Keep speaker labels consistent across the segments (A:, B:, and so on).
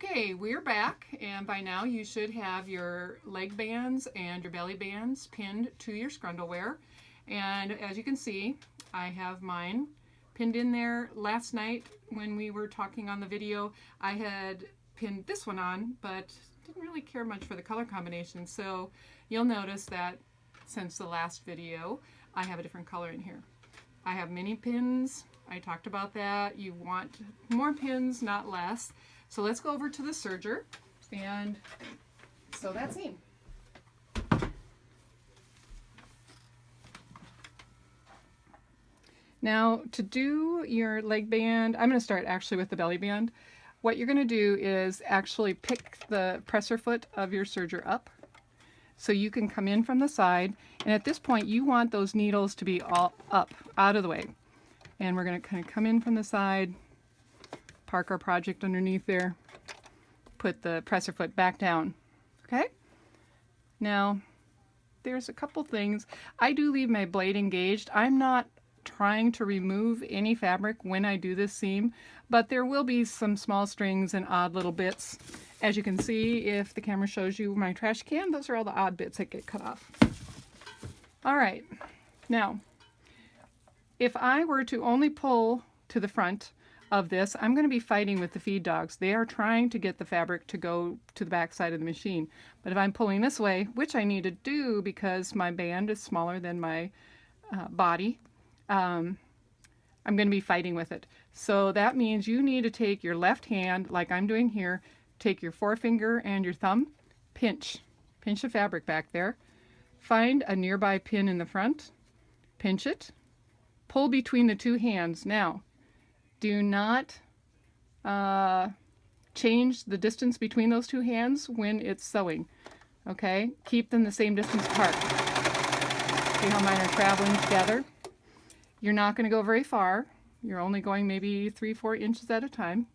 A: Okay, we're back, and by now you should have your leg bands and your belly bands pinned to your Scrundlewear. And as you can see, I have mine pinned in there. Last night when we were talking on the video, I had pinned this one on, but didn't really care much for the color combination. So you'll notice that since the last video, I have a different color in here. I have mini pins. I talked about that. You want more pins, not less. So let's go over to the serger and sew that seam. Now to do your leg band, I'm going to start actually with the belly band. What you're going to do is actually pick the presser foot of your serger up so you can come in from the side, and at this point you want those needles to be all up, out of the way. And we're going to kind of come in from the side, park our project underneath there, put the presser foot back down. Okay? Now, there's a couple things. I do leave my blade engaged. I'm not trying to remove any fabric when I do this seam, but there will be some small strings and odd little bits. As you can see, if the camera shows you my trash can, those are all the odd bits that get cut off. All right. Now, if I were to only pull to the front of this, I'm going to be fighting with the feed dogs. They are trying to get the fabric to go to the back side of the machine. But if I'm pulling this way, which I need to do because my band is smaller than my body, I'm going to be fighting with it. So that means you need to take your left hand, like I'm doing here, take your forefinger and your thumb, pinch the fabric back there, find a nearby pin in the front, pinch it, pull between the two hands. Now, do not change the distance between those two hands when it's sewing. Okay? Keep them the same distance apart. See how mine are traveling together? You're not going to go very far. You're only going maybe 3-4 inches at a time.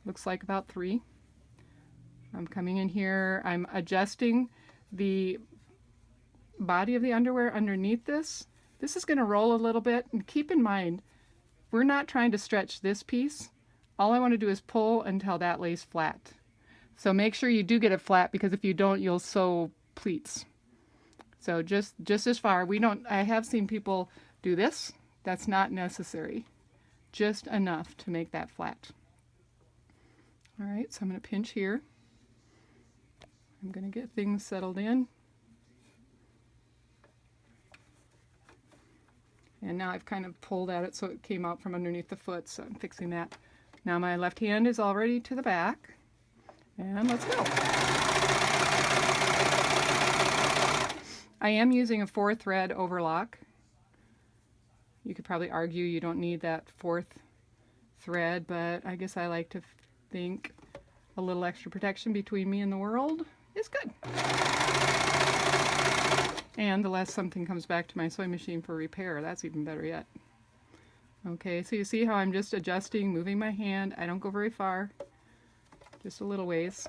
A: Looks like about 3. I'm coming in here. I'm adjusting the body of the underwear underneath this. This is going to roll a little bit. And keep in mind, we're not trying to stretch this piece. All I want to do is pull until that lays flat. So make sure you do get it flat, because if you don't, you'll sew pleats. So just as far. I have seen people do this. That's not necessary. Just enough to make that flat. All right, so I'm going to pinch here. I'm going to get things settled in. And now I've kind of pulled at it so it came out from underneath the foot, so I'm fixing that. Now my left hand is already to the back, and let's go. I am using a 4-thread overlock. You could probably argue you don't need that 4th thread, but I guess I like to think a little extra protection between me and the world is good. And the less something comes back to my sewing machine for repair, that's even better yet. Okay, so you see how I'm just adjusting, moving my hand. I don't go very far, just a little ways.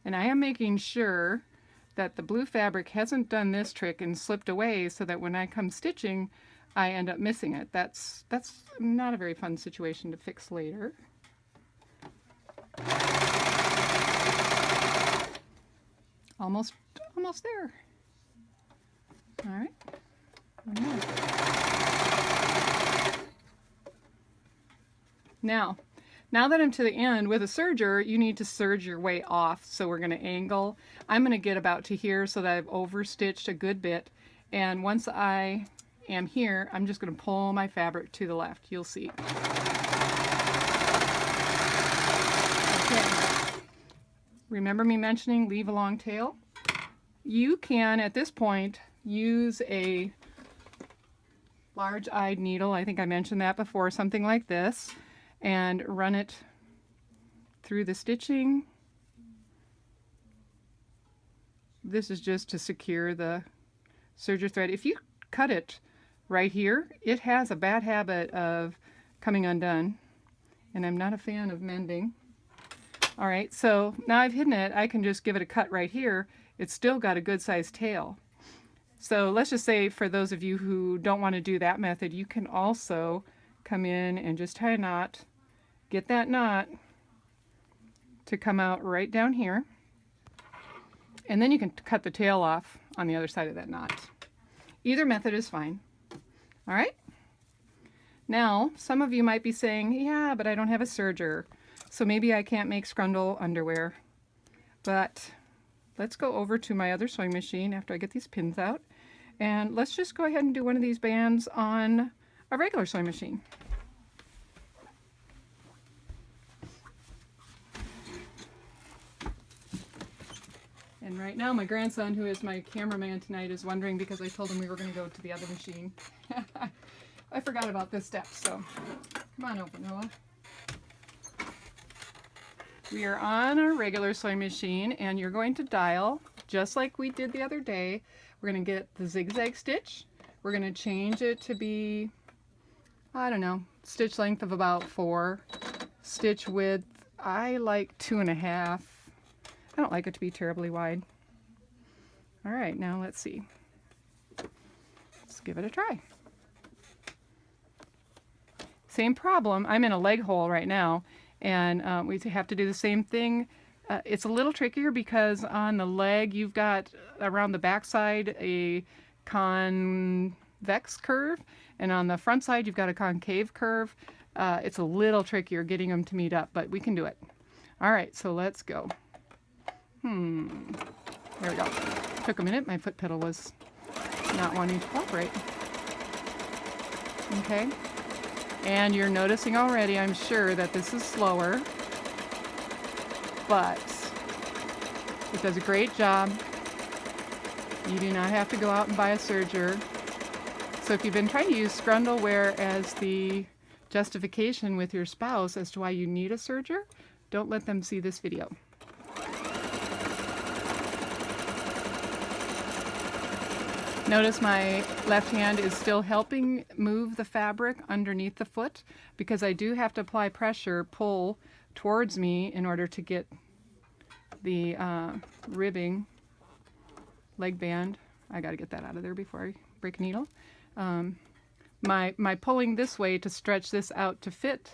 A: And I am making sure that the blue fabric hasn't done this trick and slipped away so that when I come stitching, I end up missing it. That's not a very fun situation to fix later. Almost there. All right. One more. Now that I'm to the end, with a serger, you need to serge your way off. So we're going to angle. I'm going to get about to here so that I've overstitched a good bit. And once I am here, I'm just going to pull my fabric to the left. You'll see. Okay. Remember me mentioning leave a long tail? You can, at this point, use a large-eyed needle. I think I mentioned that before, something like this, and run it through the stitching. This is just to secure the serger thread. If you cut it right here, it has a bad habit of coming undone, and I'm not a fan of mending. All right, so now I've hidden it, I can just give it a cut right here. It's still got a good sized tail. So let's just say for those of you who don't want to do that method, you can also come in and just tie a knot. Get that knot to come out right down here. And then you can cut the tail off on the other side of that knot. Either method is fine. All right? Now, some of you might be saying, yeah, but I don't have a serger, so maybe I can't make Scrundle underwear. But let's go over to my other sewing machine after I get these pins out, and let's just go ahead and do one of these bands on a regular sewing machine. And right now my grandson, who is my cameraman tonight, is wondering because I told him we were going to go to the other machine. I forgot about this step, so come on over, Noah. We are on our regular sewing machine, and you're going to dial just like we did the other day. We're going to get the zigzag stitch. We're going to change it to be, I don't know, stitch length of about 4, stitch width, I like 2.5. I don't like it to be terribly wide. All right, now let's see. Let's give it a try. Same problem. I'm in a leg hole right now, and we have to do the same thing. It's a little trickier because on the leg you've got around the back side a convex curve, and on the front side you've got a concave curve. It's a little trickier getting them to meet up, but we can do it. All right, so let's go. There we go. Took a minute. My foot pedal was not wanting to cooperate. Okay. And you're noticing already, I'm sure, that this is slower, but it does a great job. You do not have to go out and buy a serger. So if you've been trying to use Scrundlewear as the justification with your spouse as to why you need a serger, don't let them see this video. Notice my left hand is still helping move the fabric underneath the foot because I do have to apply pressure, pull towards me in order to get the ribbing leg band. I got to get that out of there before I break a needle. My pulling this way to stretch this out to fit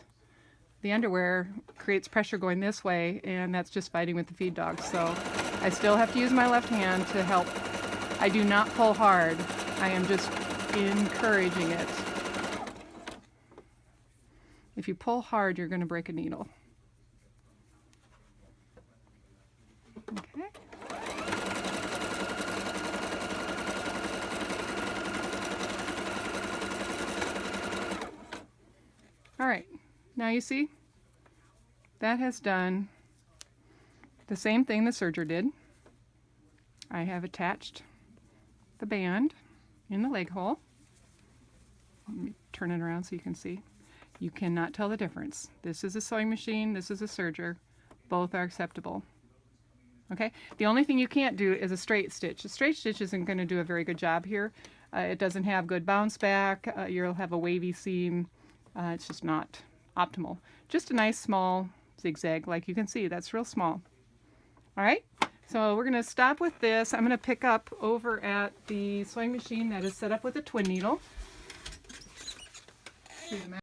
A: the underwear creates pressure going this way, and that's just fighting with the feed dog. So I still have to use my left hand to help. I do not pull hard. I am just encouraging it. If you pull hard, you're going to break a needle. Okay. All right. Now you see, that has done the same thing the serger did. I have attached the band in the leg hole. Let me turn it around so you can see. You cannot tell the difference. This is a sewing machine, this is a serger. Both are acceptable. Okay? The only thing you can't do is a straight stitch. A straight stitch isn't going to do a very good job here. It doesn't have good bounce back. You'll have a wavy seam. It's just not optimal. Just a nice small zigzag, like you can see. That's real small. All right? So we're going to stop with this. I'm going to pick up over at the sewing machine that is set up with a twin needle.